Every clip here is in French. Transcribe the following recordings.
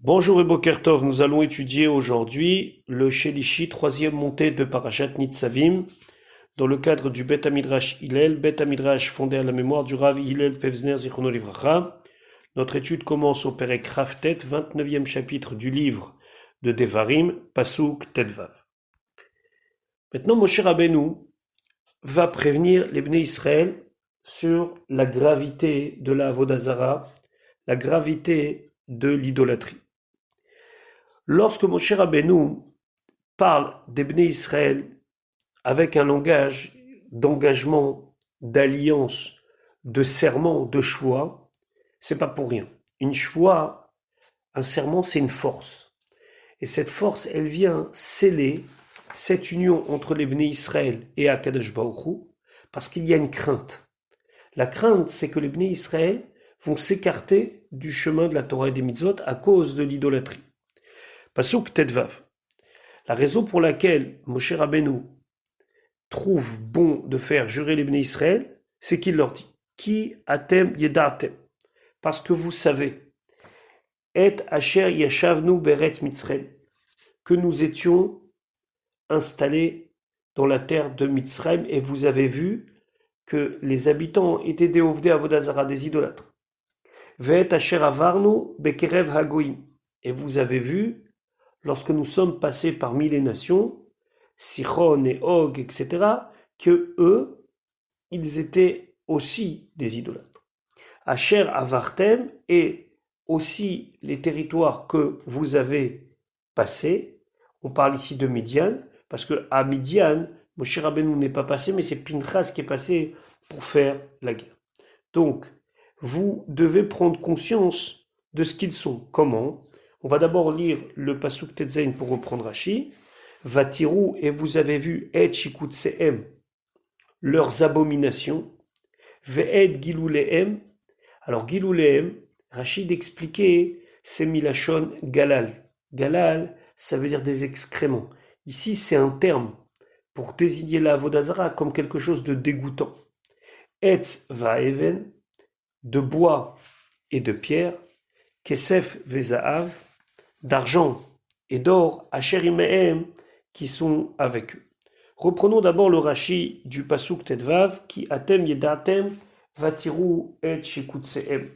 Bonjour et Boker Tov, nous allons étudier aujourd'hui le Shelishi, troisième montée de Parashat Nitzavim, dans le cadre du Bet Hamidrash Hillel, Bet Hamidrash fondé à la mémoire du Rav Hillel Pevzner Zichrono Livracha. Notre étude commence au Perek Raftet, 29e chapitre du livre de Devarim, Pasuk Tedvav. Maintenant, Moshe Rabbeinu va prévenir les Bnei Israël sur la gravité de la Avodazara, la gravité de l'idolâtrie. Lorsque Moshe Rabbeinu parle des Bnei Israël avec un langage d'engagement, d'alliance, de serment, de shvoa, c'est pas pour rien. Une shvoa, un serment, c'est une force. Et cette force, elle vient sceller cette union entre les Bnei Israël et Akadosh Baruch Hu, parce qu'il y a une crainte. La crainte, c'est que les Bnei Israël vont s'écarter du chemin de la Torah et des mitzvot à cause de l'idolâtrie. Pasuk Tedvav. La raison pour laquelle Moshe Rabbeinu trouve bon de faire jurer les Bnei Israël, c'est qu'il leur dit Ki atem yedatem, parce que vous savez, et asher yashavnu beret Mitzrayim, que nous étions installés dans la terre de Mitzrayim, et vous avez vu que les habitants étaient des Ovdei Avodazara, des idolâtres. Ve'et asher avarnu bekerev hagoyim, et vous avez vu, lorsque nous sommes passés parmi les nations, Sichon et Og, etc., que eux, ils étaient aussi des idolâtres. Asher avartem, et aussi les territoires que vous avez passés. On parle ici de Midian, parce que à Midian, Moshe Rabbeinu n'est pas passé, mais c'est Pinchas qui est passé pour faire la guerre. Donc, vous devez prendre conscience de ce qu'ils sont. Comment? On va d'abord lire le Pasuk Tetzain pour reprendre Rashi. Vatirou, et vous avez vu, et shikutsehem, leurs abominations. Ve'ed gilulehem. Alors, gilulehem, Rachid expliquait, c'est milachon galal. Galal, ça veut dire des excréments. Ici, c'est un terme pour désigner la Avodazara comme quelque chose de dégoûtant. Etz va'even, de bois et de pierre, kesef vezahav, d'argent et d'or, asher imehem, qui sont avec eux. Reprenons d'abord le Rashi du Pasuk Tedvav, qui atem yedatem vatiru et shikutsehem.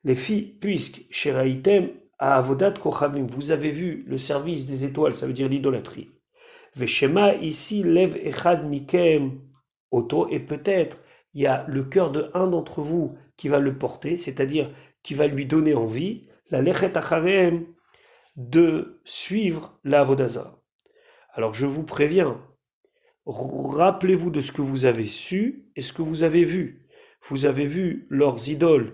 Les filles, puisque sheraïtem à avodat kochavim, vous avez vu le service des étoiles, ça veut dire l'idolâtrie. Veshema, ici, lev echad mikem oto, et peut-être il y a le cœur de un d'entre vous qui va le porter, c'est-à-dire qui va lui donner envie, la lechet acharem, de suivre la avodazara. Alors je vous préviens, rappelez-vous de ce que vous avez su et ce que vous avez vu. Vous avez vu leurs idoles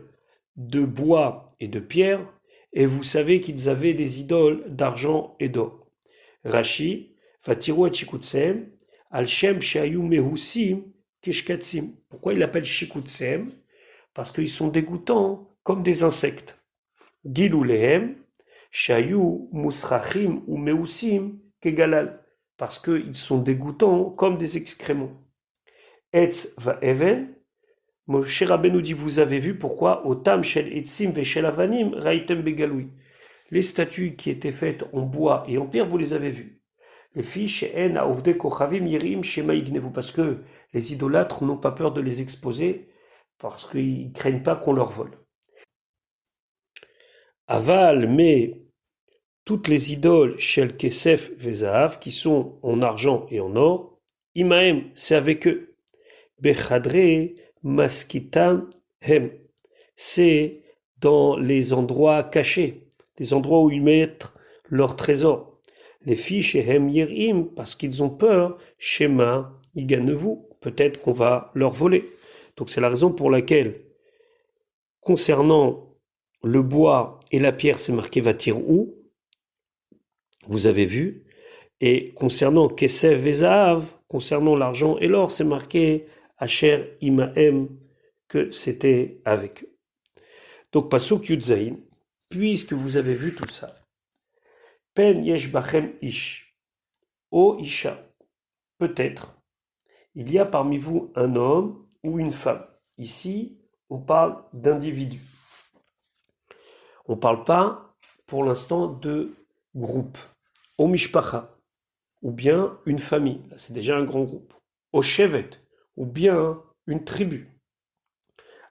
de bois et de pierre, et vous savez qu'ils avaient des idoles d'argent et d'or. Rashi, Vatiru et Shikutsem, al Shem Shayu Mehusim Kishkatsim. Pourquoi il l'appelle Shikutsem? Parce qu'ils sont dégoûtants comme des insectes. Gilulehem, Shayu Musrachim ou Mehusim Kegalal. Parce qu'ils sont dégoûtants comme des excréments. Etz va Even, Moshe Rabbeinu dit, vous avez vu pourquoi Otam shel etzim veshel avanim raïtem begaloui. Les statues qui étaient faites en bois et en pierre, vous les avez vues. Les filles she'en aovde kochavim yirim shema yignevu, parce que les idolâtres n'ont pas peur de les exposer, parce qu'ils ne craignent pas qu'on leur vole. Aval, mais toutes les idoles shel kesef vezahav, qui sont en argent et en or, imaem, c'est avec eux. Bechadre maskitam hem, c'est dans les endroits cachés, les endroits où ils mettent leurs trésors. Les filles chez hem yirim, parce qu'ils ont peur, shema yiganevu, peut-être qu'on va leur voler. Donc c'est la raison pour laquelle, concernant le bois et la pierre, c'est marqué vatirou, vous avez vu, et concernant kesef vezahav, concernant l'argent et l'or, c'est marqué asher imahem, que c'était avec eux. Donc, Pasuk Yudzaïn, puisque vous avez vu tout ça, Pen yesh bachem ish, o isha, peut-être, il y a parmi vous un homme ou une femme. Ici, on parle d'individus. On ne parle pas pour l'instant deux groupes. Au mishpacha, ou bien une famille, là c'est déjà un grand groupe. Au shevet, ou bien une tribu.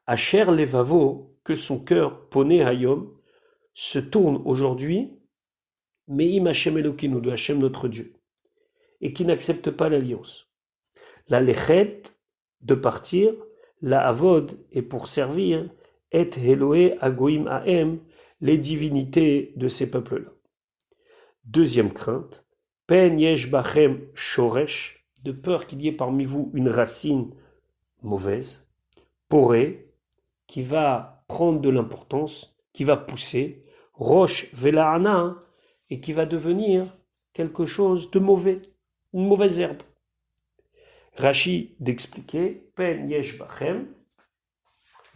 Asher levavo, que son cœur, poné hayom, se tourne aujourd'hui, Meim Hashem Elokeinu, de Hashem notre Dieu, et qui n'accepte pas l'alliance. La lechet, de partir, la avod, est pour servir, et Eloé Agoim Ahem, les divinités de ces peuples-là. Deuxième crainte, Pen Yesh Bachem Shoresh, de peur qu'il y ait parmi vous une racine mauvaise, Poré, qui va prendre de l'importance, qui va pousser, Roche Velaana, et qui va devenir quelque chose de mauvais, une mauvaise herbe. Rashi d'expliquer, Pen Yesh Bachem,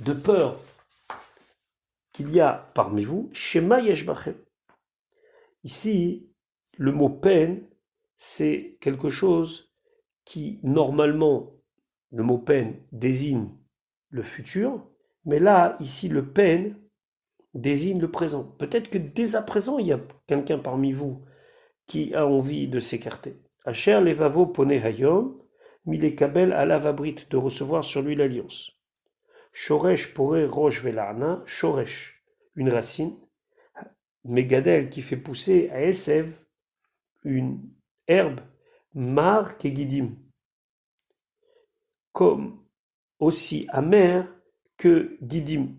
de peur qu'il y a parmi vous, Shema Yesh Bachem. Ici, le mot peine, c'est quelque chose qui, normalement, le mot peine désigne le futur, mais là, ici, le peine désigne le présent. Peut-être que dès à présent, il y a quelqu'un parmi vous qui a envie de s'écarter. Asher levavo poné hayom, milekabel alavabrit, de recevoir sur lui l'alliance. Shoresh poré roche velana, shoresh, une racine, Megadel qui fait pousser à Esev une herbe, Mar Kegidim, comme aussi amère que Gidim.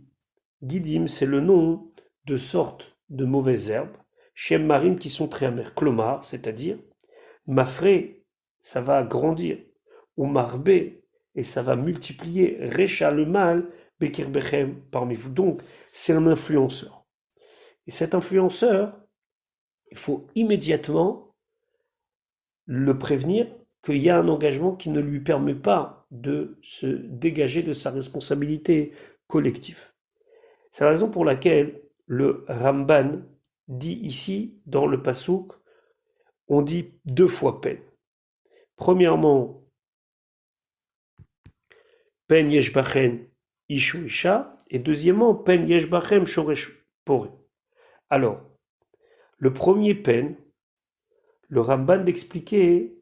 Gidim, c'est le nom de sortes de mauvaises herbes, Shem Marim qui sont très amères. Klomar, c'est-à-dire, Mafré, ça va grandir, ou Marbé, et ça va multiplier, Recha le mal, Bekir Bechem parmi vous. Donc, c'est un influenceur. Et cet influenceur, il faut immédiatement le prévenir qu'il y a un engagement qui ne lui permet pas de se dégager de sa responsabilité collective. C'est la raison pour laquelle le Ramban dit ici, dans le Passouk, on dit deux fois peine. Premièrement, pen yesh bachem ishu isha, et deuxièmement, pen yesh bachem shoresh poré. Alors, le premier peine, le Ramban d'expliquer,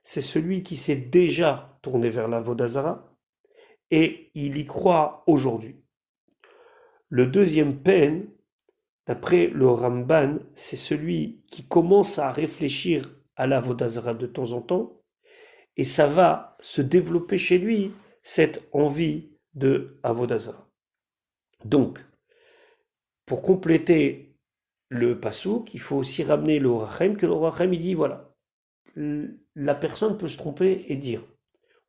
c'est celui qui s'est déjà tourné vers la Vodazara et il y croit aujourd'hui. Le deuxième peine, d'après le Ramban, c'est celui qui commence à réfléchir à la Vodazara de temps en temps et ça va se développer chez lui cette envie de Avodazara. Donc, pour compléter le Passouk, il faut aussi ramener le Rachem, que le Rachem il dit voilà, la personne peut se tromper et dire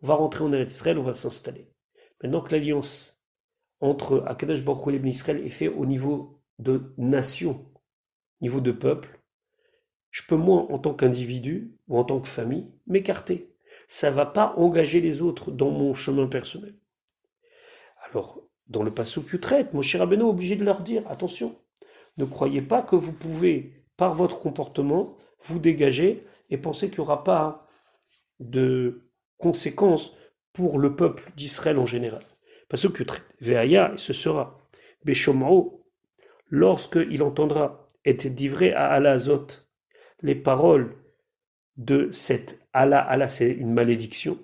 on va rentrer en Eretz Israël, on va s'installer. Maintenant que l'alliance entre Akadosh Baruch Hu et l'Ibn Israël est faite au niveau de nation, niveau de peuple, je peux moi, en tant qu'individu ou en tant que famille, m'écarter. Ça ne va pas engager les autres dans mon chemin personnel. Alors, dans le Passouk Yutret, Moshe Rabbeinu est obligé de leur dire attention, ne croyez pas que vous pouvez, par votre comportement, vous dégager et penser qu'il n'y aura pas de conséquences pour le peuple d'Israël en général. Passouk Yutret, Ve'aya, et ce sera, Beshomao, lorsqu'il entendra et divrei à Alazot, les paroles de cette Allah, c'est une malédiction,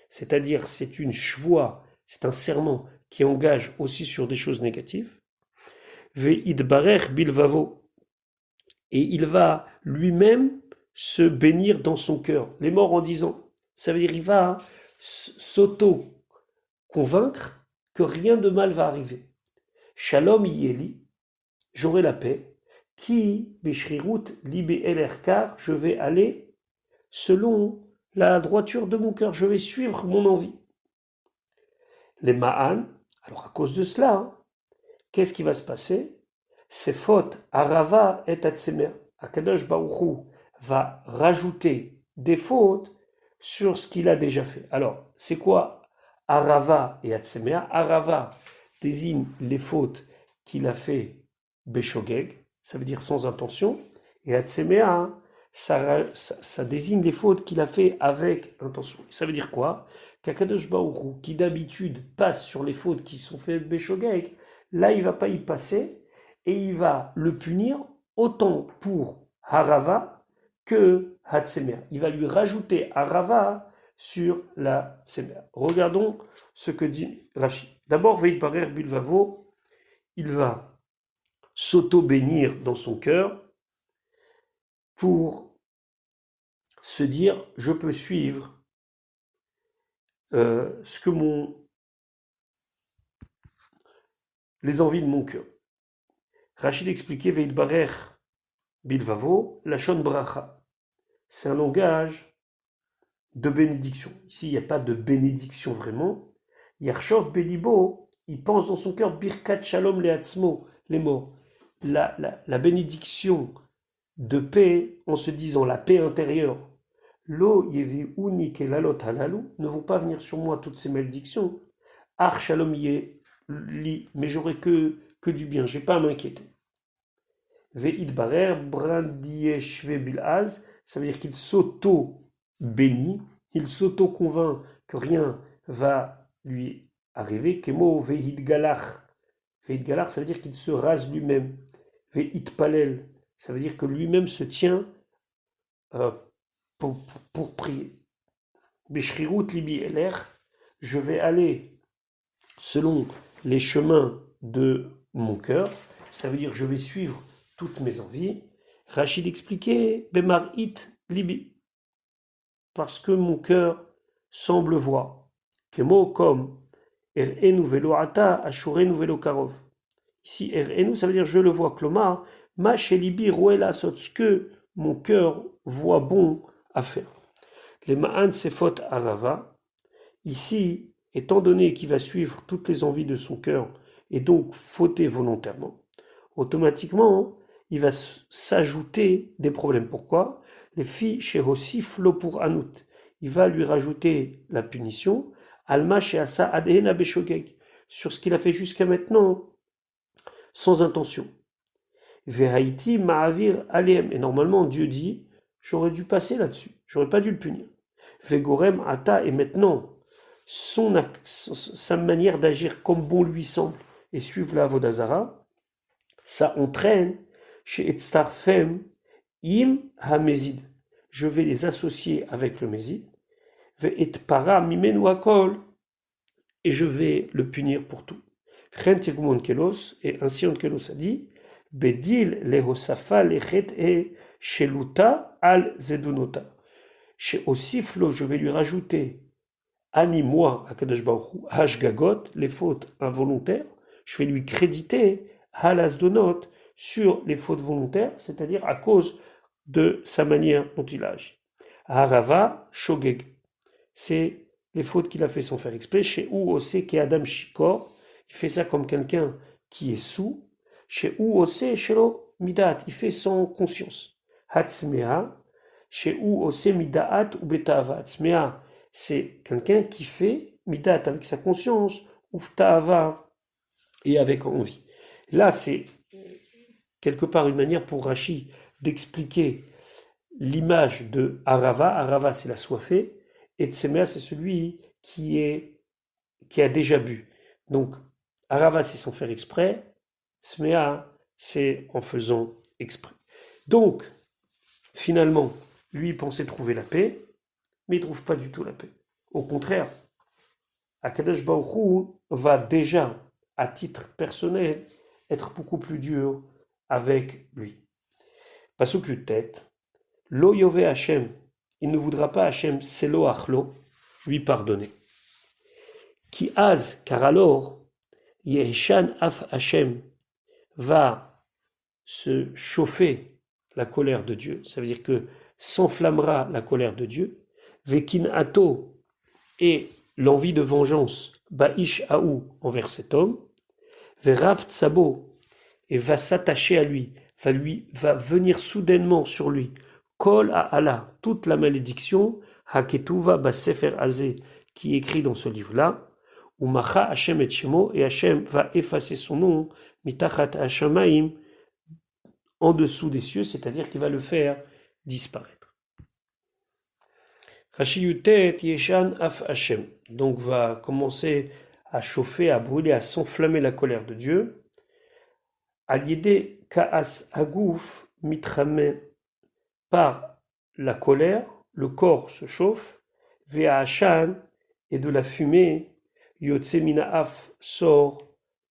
c'est-à-dire c'est une shvoa, c'est un serment qui engage aussi sur des choses négatives. Ve'idbarech bilvavo, et il va lui-même se bénir dans son cœur. Les morts en disant, ça veut dire il va s'auto-convaincre que rien de mal va arriver. Shalom yeli, j'aurai la paix. Qui beshrirut libe elerkar, je vais aller selon la droiture de mon cœur, je vais suivre mon envie. Les ma'an, alors à cause de cela, qu'est-ce qui va se passer? Ces fautes, arava et atsemer. Akadosh Baruch Hu va rajouter des fautes sur ce qu'il a déjà fait. Alors, c'est quoi arava et atsemer? Arava désigne les fautes qu'il a fait beshogeg, ça veut dire sans intention, et atsemer, ça désigne les fautes qu'il a fait avec intention. Ça veut dire quoi? Qu'Akadosh Baruch Hu, qui d'habitude passe sur les fautes qui sont faites beshogeg, là il ne va pas y passer, et il va le punir autant pour Harava que Hatsemer. Il va lui rajouter Harava sur la Tsemer. Regardons ce que dit Rachid. D'abord, Veitbarer Bilvavo, il va s'auto-bénir dans son cœur pour se dire je peux suivre ce que les envies de mon cœur. Rachid expliquait Veitbarer Bilvavo, la Shon Bracha. C'est un langage de bénédiction. Ici, il n'y a pas de bénédiction vraiment. Yarshov Belibo, il pense dans son cœur Birkat Shalom Leatzmo, les mots. La bénédiction de paix en se disant la paix intérieure. Lo yevi unik et lalot halalu ne vont pas venir sur moi toutes ces malédictions. Ar Shalom li, mais j'aurai que du bien, j'ai pas à m'inquiéter. Ve'id barer brandiyeshve bilaz, ça veut dire qu'il s'auto-bénit, il s'auto-convainc que rien va lui arriver. Kemo ve'id galach. Ve'id galach, ça veut dire qu'il se rase lui-même. Ve'id palel, ça veut dire que lui-même se tient pour prier. Beshrirut libi eler, je vais aller selon les chemins de mon cœur, ça veut dire que je vais suivre toutes mes envies. Rachid expliquait Bemar it libi, parce que mon cœur semble voir. Kemo comme Er'enu velo ata ashurenu velo karov. Ici Er'enu, ça veut dire je le vois. Klomar ma shelibi roela sot, ce que mon cœur voit bon à faire. Les ma'an sefot arava. Ici, étant donné qu'il va suivre toutes les envies de son cœur et donc fauter volontairement, automatiquement, il va s'ajouter des problèmes. Pourquoi? Les filles chez Hossiflo pour Anout. Il va lui rajouter la punition. Alma chez Asa Adhena Beshogeg. Sur ce qu'il a fait jusqu'à maintenant, sans intention. Vehaïti Ma'avir Alem. Et normalement, Dieu dit, j'aurais dû passer là-dessus. J'aurais pas dû le punir. Vegorem Ata, et maintenant, sa manière d'agir comme bon lui semble et suivre la Vodazara, ça entraîne chez Etztarfem im hamezid. Je vais les associer avec le mésid. Ve'et para mimenu akol, et je vais le punir pour tout. Chen tigumon kelos, et ainsi Onkelos a dit, bedil lehosafa lechet e sheluta al zedunota. Chez Osiflo, je vais lui rajouter Ani, moi, Akadosh Baruch Hu, Hashgagot, les fautes involontaires, je vais lui créditer Halasdonot sur les fautes volontaires, c'est-à-dire à cause de sa manière dont il agit. Harava, Shogeg, c'est les fautes qu'il a fait sans faire exprès. Chez Ou Ose qui Adam Shikor, il fait ça comme quelqu'un qui est sous. Chez Ou Ose Shelo Midat, il fait sans conscience. Hatzmea, chez Ou Ose Midaat ou Betava. Hatzmea, c'est quelqu'un qui fait midat avec sa conscience, uftava, et avec envie. Là, c'est quelque part une manière pour Rashi d'expliquer l'image de Arava. Arava, c'est la soifée, et Tsemea, c'est celui qui a déjà bu. Donc, Arava, c'est sans faire exprès, Tsemea, c'est en faisant exprès. Donc, finalement, lui pensait trouver la paix, mais il ne trouve pas du tout la paix. Au contraire, Akadosh Baruch Hu va déjà, à titre personnel, être beaucoup plus dur avec lui. Pasuk tête, Lo Yove Hashem, il ne voudra pas Hashem, Selo Achlo, lui pardonner. Ki Az, car alors, Yeshan Af Hashem va se chauffer la colère de Dieu. Ça veut dire que s'enflammera la colère de Dieu. Vekin Ato, et l'envie de vengeance, Ba'ish Aou, envers cet homme. Verav Tsabo, et va s'attacher à lui, va venir soudainement sur lui. Kol à Allah, toute la malédiction, Haketuva Basefer Azeh, qui est écrit dans ce livre-là. Umacha Hashem et Shemo, et Hashem va effacer son nom, Mitachat Hashamaim, en dessous des cieux, c'est-à-dire qu'il va le faire disparaître. Rachiyutet Yeshan Af Hashem, donc va commencer à chauffer, à brûler, à s'enflammer la colère de Dieu. Aliédé Kaas Hagouf mitramé par la colère, le corps se chauffe, ve'ashan, et de la fumée, yotse minaaf sort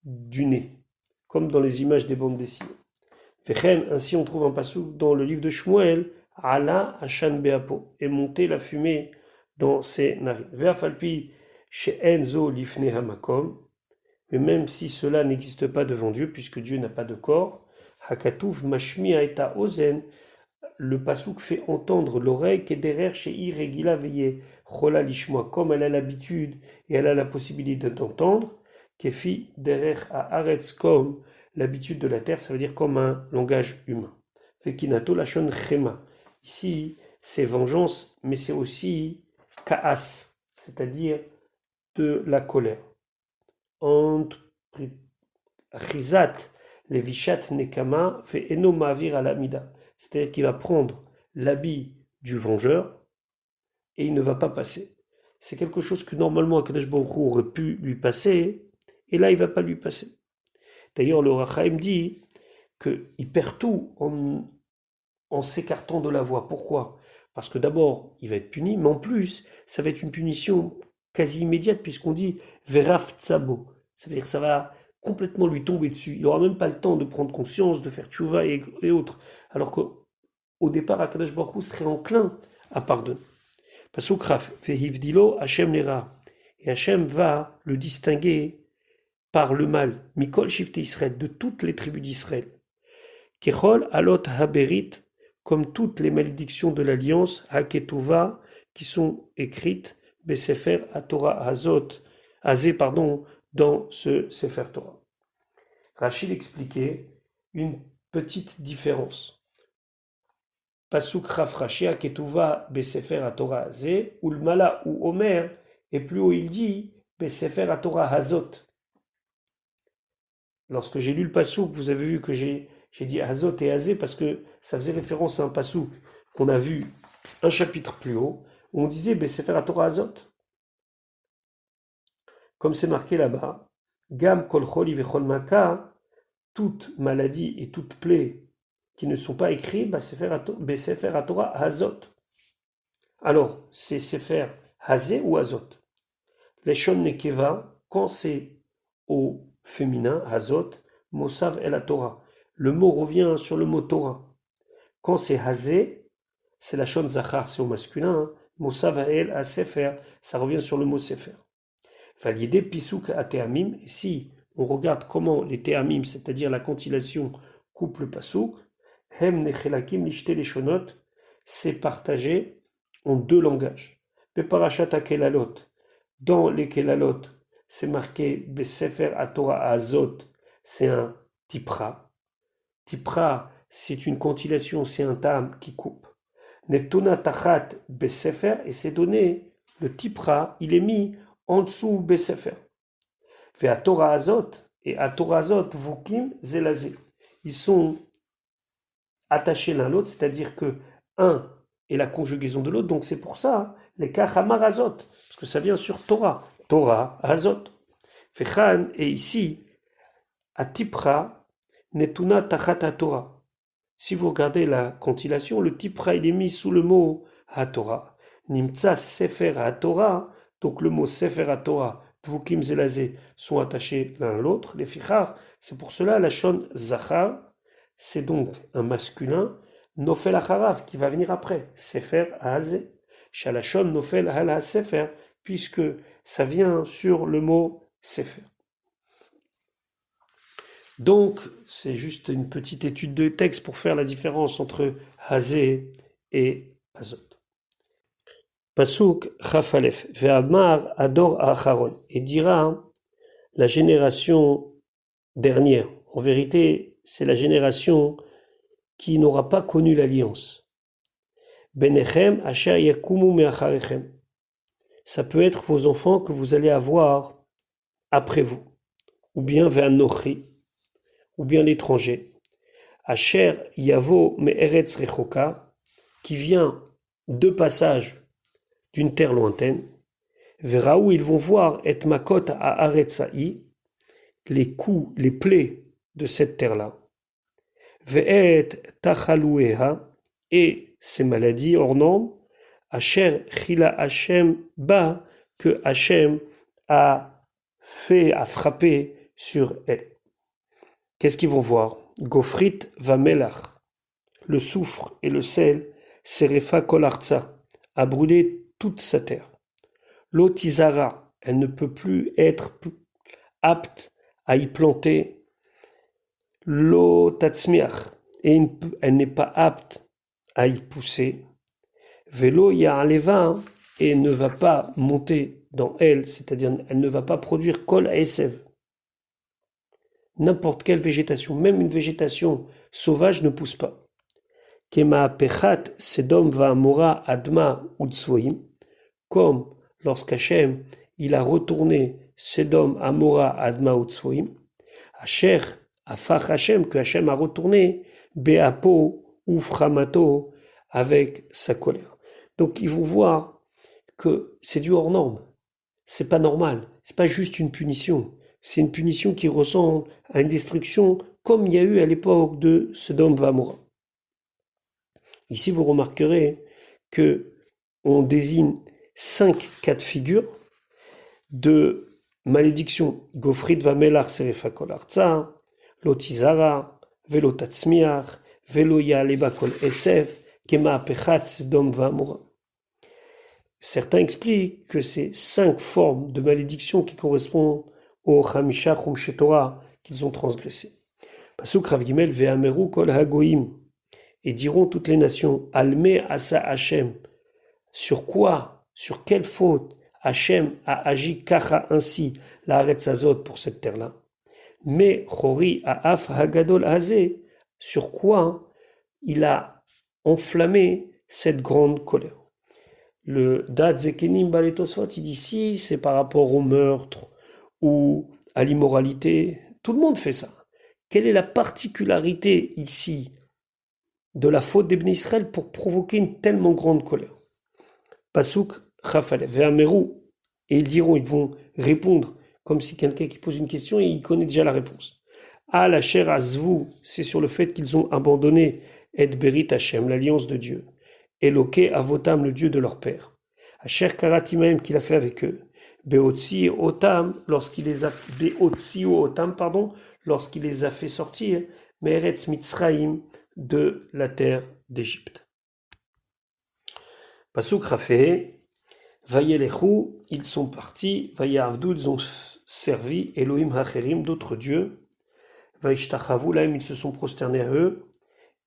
du nez, comme dans les images des bandes dessinées. Vechen, ainsi on trouve un passouk dans le livre de Shmuel, ala ashan beapo, et monter la fumée dans ses narines. Ve'afalpi she'en zo lifne hamakom, mais même si cela n'existe pas devant Dieu, puisque Dieu n'a pas de corps, hakatuv mashmi'a eta ozen, le pasouk fait entendre l'oreille qui est derrière chez Irregila veillé chola lishmoa, comme elle a l'habitude et elle a la possibilité d'entendre, kefi derrière à aretz, comme l'habitude de la terre, ça veut dire comme un langage humain. Fekinato lachon chema. Ici, c'est vengeance, mais c'est aussi kaas, c'est-à-dire de la colère. Rizat levishat nekama fait eno ma'avir ala mida. C'est-à-dire qu'il va prendre l'habit du vengeur et il ne va pas passer. C'est quelque chose que normalement Akadosh Baruch Hu aurait pu lui passer, et là il ne va pas lui passer. D'ailleurs, le Rachaim dit qu'il perd tout en s'écartant de la voie. Pourquoi? Parce que d'abord, il va être puni, mais en plus, ça va être une punition quasi immédiate, puisqu'on dit Veraf Tsabo. Ça veut dire que ça va complètement lui tomber dessus. Il n'aura même pas le temps de prendre conscience, de faire tchouva et autres. Alors qu'au départ, Akadosh Baruch Hu serait enclin à pardonner. Pasuk Raf, Vehivdilo Hashem Lera. Et Hashem va le distinguer par le mal, Mikol Shifte Israël, de toutes les tribus d'Israël. Kechol Alot Haberit, comme toutes les malédictions de l'alliance, Haketova, qui sont écrites, Besefer Torah Hazot, dans ce Sefer Torah. Rachid expliquait une petite différence. Pasuk Raf Rashi, Haketova, Besefer Torah Hazé, ou le Mala ou Omer, et plus haut il dit, Besefer Torah Hazot. Lorsque j'ai lu le pasouk, vous avez vu que j'ai dit Hazot et Hazé parce que ça faisait référence à un pasouk qu'on a vu un chapitre plus haut, où on disait Besefer Torah Hazot. Comme c'est marqué là-bas, Gam kol choli vechol maka, toute maladie et toute plaie qui ne sont pas écrites, Besefer Torah Hazot. Alors, c'est Sefer Hazé ou Hazot? Les Shon Nekeva, quand c'est au féminin, Hazot, Mosav el Torah. Le mot revient sur le mot Torah. Quand c'est Hazé, c'est la Shon Zachar, c'est au masculin. Hein. Mosav el a Sefer, ça revient sur le mot Sefer. Validé Pisuk à Teamim. Si on regarde comment les Teamim, c'est-à-dire la cantillation, coupe le Pasuk, Hem nechelakim lishte leshonot, c'est partagé en deux langages. Beparashat akelalot, dans les kelalot, c'est marqué Besefer Torah Hazot, c'est un tipra. Tipra, c'est une cantillation, c'est un tam qui coupe. Netuna tachat Besefer, et c'est donné, le tipra, il est mis en dessous Besefer. Fait à Torah Hazot, et à Torah Hazot, Vukim Zelazé. Ils sont attachés l'un à l'autre, c'est-à-dire que un est la conjugaison de l'autre, donc c'est pour ça, les Kachamar Hazot, parce que ça vient sur Torah. Torah, Hazot. Fechan, et ici, à Tipra, Netuna Tachat Torah. Si vous regardez la cantillation, le Tipra, il est mis sous le mot HaTorah. Nimtza Sefer HaTorah, donc le mot Sefer HaTorah, Dvukim Zelazé, sont attachés l'un à l'autre. Les Fichar, c'est pour cela la Shon Zachar, c'est donc un masculin, Nofel Acharav, qui va venir après, Sefer Hazé. Shalashon Nofel Hala Sefer, puisque ça vient sur le mot Sefer. Donc, c'est juste une petite étude de texte pour faire la différence entre Hazé et Hazot. Pasuk Chafalef, Ve'amar Ador Acharon, et dira la génération dernière. En vérité, c'est la génération qui n'aura pas connu l'alliance. Benechem Asher Yakumu Meacharechem. Ça peut être vos enfants que vous allez avoir après vous, ou bien Ve'anochi, ou bien l'étranger. Asher Yavo Me'eretz Rechoka, qui vient de passage d'une terre lointaine. Veraou, ils vont voir et makot à Aretzaï, les coups, les plaies de cette terre-là. ve'et tachalueha, et ces maladies hors normes, asher chila Hashem ba, que Hashem a frappé sur elle. Qu'est-ce qu'ils vont voir? Gofrit va melach, le soufre et le sel, serefa kolarza, a brûlé toute sa terre. L'otizara, elle ne peut plus être apte à y planter. L'otatzmiach, et elle n'est pas apte à y pousser. Vélo ya'aleva, et ne va pas monter dans elle, c'est-à-dire elle ne va pas produire kol esev. N'importe quelle végétation, même une végétation sauvage ne pousse pas. Kema pechat sedom va'amora adma utzvoim, comme lorsqu'Hachem il a retourné Sedom, Amora, Adma, Utzvoim, Asher, Afach Hachem, que Hachem a retourné, Beapo, Uframato, avec sa colère. Donc ils vont voir que c'est du hors norme, c'est pas normal, c'est pas juste une punition, c'est une punition qui ressemble à une destruction comme il y a eu à l'époque de Sodome et Amora. Ici vous remarquerez que on désigne 5 cas de figure de malédiction. Gofrit va melar serefa kol arza, lotizara, velo tatzmiach, velo ya'aleba kol esef, kema apechat sedom va'amora. Certains expliquent que ces 5 formes de malédiction qui correspondent au Chamisha Chumshe Torah qu'ils ont transgressé. Pasuk Rav Gimel ve'ameru kol hagoyim, et diront toutes les nations, Alme asa Hashem, sur quoi, sur quelle faute Hachem a agi kacha ainsi, la Haretzazot pour cette terre-là. Mais Chori Aaf Hagadol Hazé, sur quoi il a enflammé cette grande colère. Le Dad Zekenim Baletosfot, il dit si c'est par rapport au meurtre ou à l'immoralité, tout le monde fait ça. Quelle est la particularité ici de la faute des Bnei Israël pour provoquer une tellement grande colère? Pasuk Chafalev ve'ameru, et ils diront, ils vont répondre comme si quelqu'un qui pose une question et il connaît déjà la réponse. Al Asher Azvu, c'est sur le fait qu'ils ont abandonné Et Berit Hashem, l'alliance de Dieu. Eloke Avotam, le Dieu de leur père. Asher Karatimaim, qu'il a fait avec eux. Beotsi Otam, lorsqu'il les a lorsqu'il les a fait sortir. Meretz Mitzraim, de la terre d'Égypte. Pasuk Rafé, Vayelechu, ils sont partis, Vayavdu, ils ont servi, Elohim Hacherim, d'autres dieux, Vaishtachavu, laim, ils se sont prosternés à eux,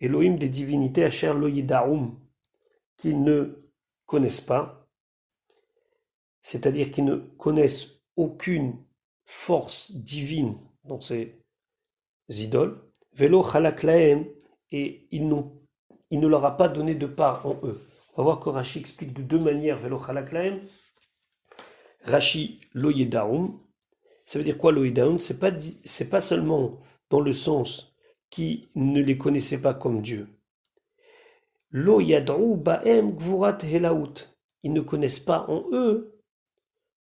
Elohim, des divinités, Asher lo yidaum, qu'ils ne connaissent pas, c'est-à-dire qu'ils ne connaissent aucune force divine dans ces idoles, Velo chalak laem, et il ne leur a pas donné de part en eux. On va voir que Rashi explique de deux manières Velo chalak laem. Rashi lo yedaum, ça veut dire quoi lo yedaum? C'est pas seulement dans le sens qui ne les connaissait pas comme Dieu. Lo yad'u ba'em gvurat helaout, ils ne connaissent pas en eux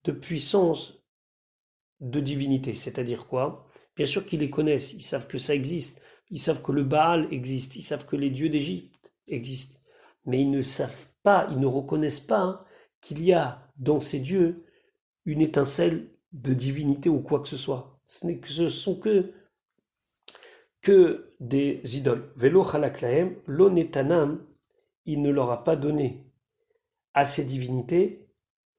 de puissance de divinité. C'est-à-dire quoi? Bien sûr qu'ils les connaissent, ils savent que ça existe, ils savent que le Baal existe, ils savent que les dieux d'Égypte existent, mais ils ne savent pas, ils ne reconnaissent pas qu'il y a dans ces dieux une étincelle de divinité ou quoi que ce soit. Ce sont que des idoles. Velo chalaklaem, lo netanam, il ne leur a pas donné à ces divinités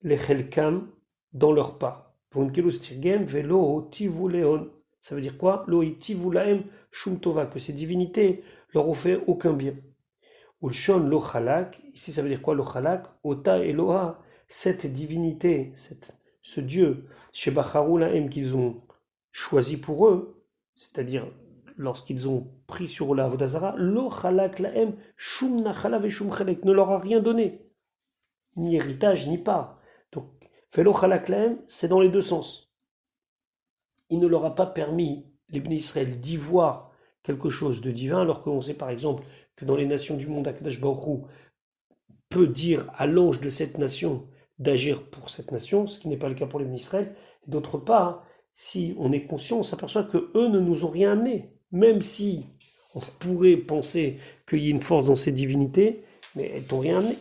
les chelkam dans leur part. Velo tivuleon. Ça veut dire quoi? Lo tivulaem shum tova, que ces divinités leur ont fait aucun bien. Ulshon lo chalak, ici ça veut dire quoi lo chalak? Ota Eloha, cette divinité, ce Dieu, Shebacharou lahem, qu'ils ont choisi pour eux, c'est-à-dire lorsqu'ils ont pris sur la Avodazara, lo chalak lahem shum nachala ve shum chalek, ne leur a rien donné, ni héritage, ni part. Donc, velo chalak lahem, c'est dans les deux sens. Il ne leur a pas permis, les Bnei Israël, d'y voir quelque chose de divin, alors qu'on sait par exemple que dans les nations du monde, Akadosh Baruch Hu peut dire à l'ange de cette nation d'agir pour cette nation, ce qui n'est pas le cas pour les Bnei Israël. Et d'autre part, si on est conscient, on s'aperçoit que eux ne nous ont rien amené, même si On pourrait penser qu'il y a une force dans ces divinités, mais elles t'ont rien amené.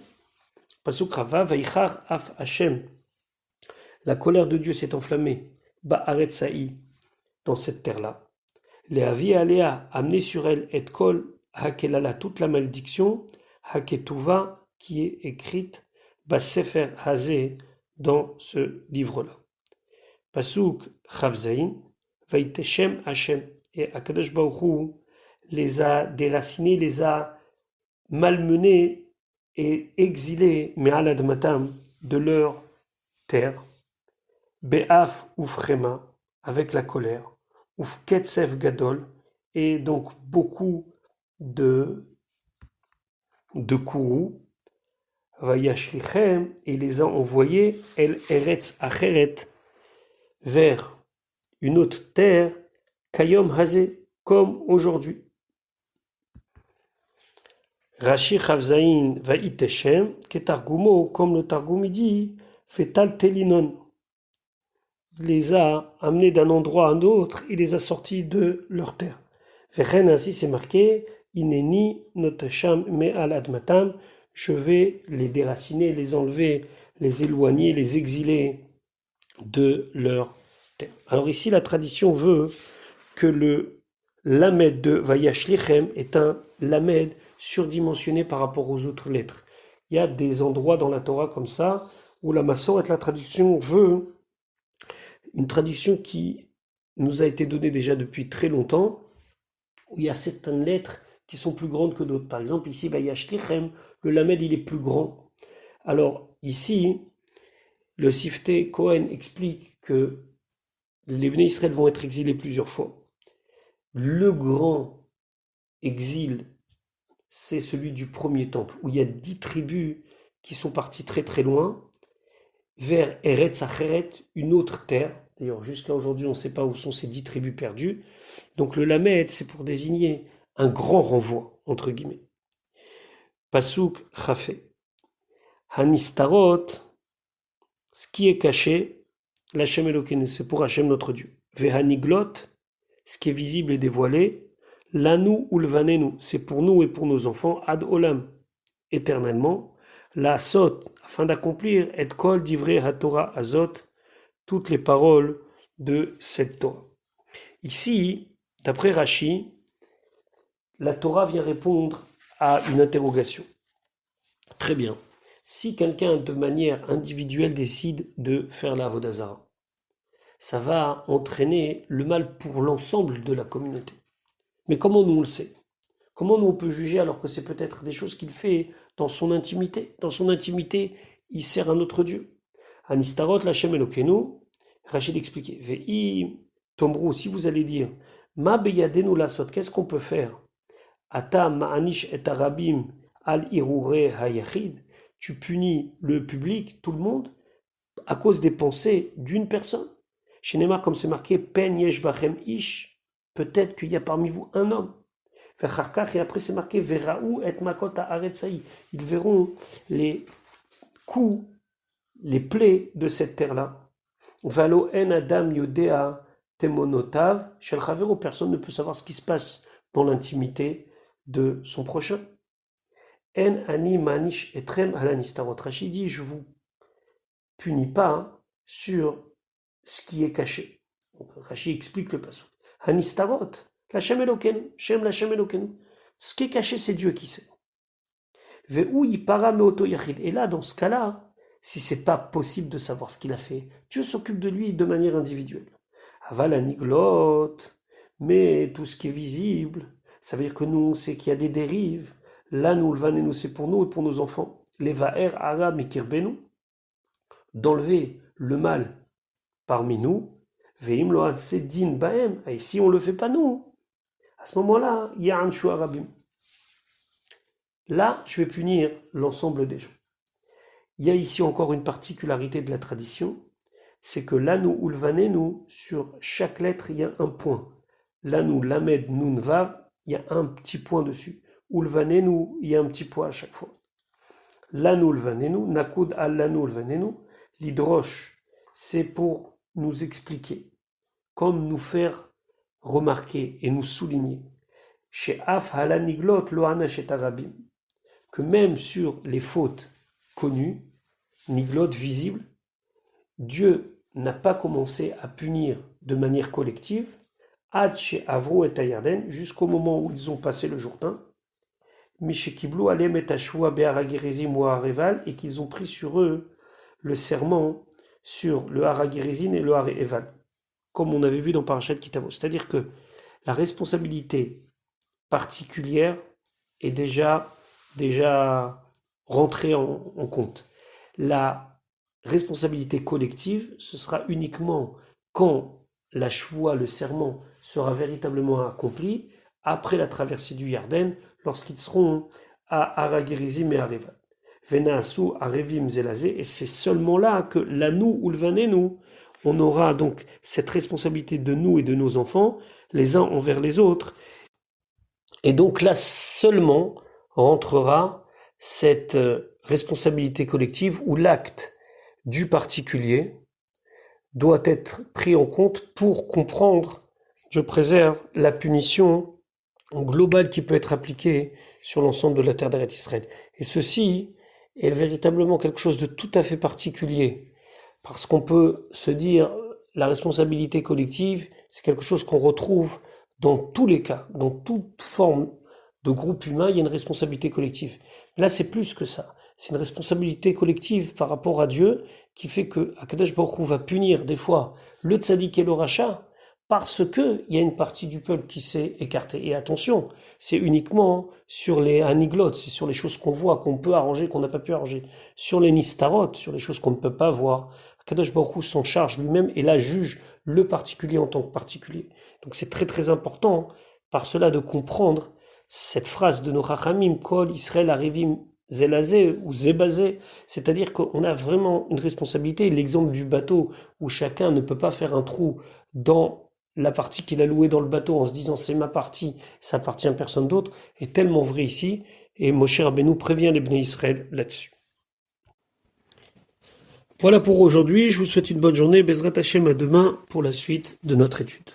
Pasuk Rava, Vaichar Af Hashem. La colère de Dieu s'est enflammée. Ba'aret Sa'i, dans cette terre-là. Les Avi Aléa, amener sur elle, et Kol, Hakelala, toute la malédiction, Haketuva, qui est écrite, Basefer Hazé, dans ce livre-là. Pasuk Chavzaïn, Vaiteshem Hashem. Et Akadosh Baruch Hu les a déracinés, les a malmenés et exilés, Me'al Admatam, de leur terre. Be'af Ufrema, avec la colère. Uf Ketsef Gadol, et donc beaucoup de courroux. Vayashlichem, et les a envoyés, El Eretz Acheret, vers une autre terre, Kayom Hazé, comme aujourd'hui. Rashi Chavzaïn Vaiteshem, Ketargumo, comme le Targum dit, Fetal Telinon. Il les a amenés d'un endroit à un autre, il les a sortis de leur terre. Vechen, ainsi c'est marqué, Ineni notasham me'al admatam, je vais les déraciner, les enlever, les éloigner, les exiler de leur terre. Alors ici, la tradition veut que le lamed de Vayashlichem est un lamed surdimensionné par rapport aux autres lettres. Il y a des endroits dans la Torah comme ça, où la Massoret, la traduction veut une tradition qui nous a été donnée déjà depuis très longtemps, où il y a certaines lettres qui sont plus grandes que d'autres. Par exemple, ici, Vayashlichem, le lamed, il est plus grand. Alors, ici, le Sifté Cohen explique que les Bnei Israël vont être exilés plusieurs fois. Le grand exil, c'est celui du premier temple, où il y a 10 tribus qui sont parties très très loin, vers Eretz Acheret, une autre terre. D'ailleurs, jusqu'à aujourd'hui, on ne sait pas où sont ces 10 tribus perdues. Donc le Lamed, c'est pour désigner un grand renvoi, entre guillemets. Pasuk Chafé. Hanistarot, ce qui est caché, l'Hachem Elokeinu, c'est pour Hachem notre Dieu. Vehaniglot, ce qui est visible et dévoilé, Lanu ulvanenu, c'est pour nous et pour nos enfants, ad olam, éternellement. La sot, afin d'accomplir, et kol divrei haTorah azot, toutes les paroles de cette Torah. Ici, d'après Rashi, la Torah vient répondre à une interrogation. Très bien. Si quelqu'un de manière individuelle décide de faire la Avodah Zarah, ça va entraîner le mal pour l'ensemble de la communauté. Mais comment nous on le sait? Comment nous on peut juger alors que c'est peut-être des choses qu'il fait dans son intimité? Dans son intimité, il sert un autre Dieu. Anistarot l'Hachem Elokeinu, Rachid expliquait. Ve'i tombrou, si vous allez dire, ma beyadenu lasot, qu'est-ce qu'on peut faire? Ata ma'anish et arabim al irure hayachid, tu punis le public, tout le monde, à cause des pensées d'une personne. Chez Neymar, comme c'est marqué, pen yesh bachem ish, peut-être qu'il y a parmi vous un homme. Et après c'est marqué Veraou et makot haaretzaï. Ils verront les coups, les plaies de cette terre-là. Valo en adam yodea temonotav shel chavero. Personne ne peut savoir ce qui se passe dans l'intimité de son prochain. En ani manish etrem alanistarot. Rachid dit, je vous punis pas sur ce qui est caché. Donc, Rachid explique le passage. Hanistarot. L'Hachem Elokeinu, Shem l'Hachem Elokeinu. Ce qui est caché, c'est Dieu qui sait. Ve'ou yipara meoto yachid. Et là, dans ce cas-là, si c'est pas possible de savoir ce qu'il a fait, Dieu s'occupe de lui de manière individuelle. Aval aniglot, mais tout ce qui est visible, ça veut dire que nous, on sait qu'il y a des dérives. Là, nous, le vanenu, c'est pour nous et pour nos enfants. Les va'er ara mikirbenu, d'enlever le mal parmi nous. Ve'im lo din baem. Et si on le fait pas nous, à ce moment-là, il y a un shuarabim. Là, je vais punir l'ensemble des gens. Il y a ici encore une particularité de la tradition, c'est que l'anu ulvanenu, sur chaque lettre, il y a un point. L'anu, lamed, nun, vav, il y a un petit point dessus. Ulvanenu, il y a un petit point à chaque fois. L'anu ulvanenu, nakud al l'anu ulvanenu, l'hydroche, c'est pour nous expliquer, comme nous faire remarquer et nous souligner. chez Af halaniglot loana chez Tarabim, que même sur les fautes connues, niglot visibles, Dieu n'a pas commencé à punir de manière collective, ad chez Avro et Ayarden, jusqu'au moment où ils ont passé le Jourdain, Mishekiblu alem et Ashua be'aragirizim ou Hareval, et qu'ils ont pris sur eux le serment sur le Haragirizin et le Hareval, comme on avait vu dans Parashat Kitavo. C'est-à-dire que la responsabilité particulière est déjà rentrée en compte. La responsabilité collective, ce sera uniquement quand la chevoie, le serment, sera véritablement accompli, après la traversée du Yarden, lorsqu'ils seront à Haragirizim et Hareval. Venaasu Arevim Zelazé, et c'est seulement là que l'anou ou le vanenu, on aura donc cette responsabilité de nous et de nos enfants, les uns envers les autres. Et donc là seulement rentrera cette responsabilité collective où l'acte du particulier doit être pris en compte pour comprendre, je préserve, la punition globale qui peut être appliquée sur l'ensemble de la terre d'Eretz Israël. Et ceci est véritablement quelque chose de tout à fait particulier, parce qu'on peut se dire la responsabilité collective, c'est quelque chose qu'on retrouve dans tous les cas, dans toute forme de groupe humain, il y a une responsabilité collective. Là, c'est plus que ça. C'est une responsabilité collective par rapport à Dieu qui fait que Akadosh Baruch Hu va punir des fois le tzaddik et le rachat parce que il y a une partie du peuple qui s'est écartée. Et attention, c'est uniquement sur les aniglotes, c'est sur les choses qu'on voit, qu'on peut arranger, qu'on n'a pas pu arranger. Sur les nistarot, sur les choses qu'on ne peut pas voir, Akadosh Baruch Hu s'en charge lui-même et là juge le particulier en tant que particulier. Donc c'est très très important par cela de comprendre cette phrase de nos Chachamim, Kol Israël Arivim Zelazé ou Zébazé, c'est-à-dire qu'on a vraiment une responsabilité. L'exemple du bateau où chacun ne peut pas faire un trou dans la partie qu'il a louée dans le bateau en se disant c'est ma partie, ça appartient à personne d'autre, est tellement vrai ici, et Moshe Rabbeinu prévient les Bnei Israël là-dessus. Voilà pour aujourd'hui, je vous souhaite une bonne journée, Bezrat Hashem à demain pour la suite de notre étude.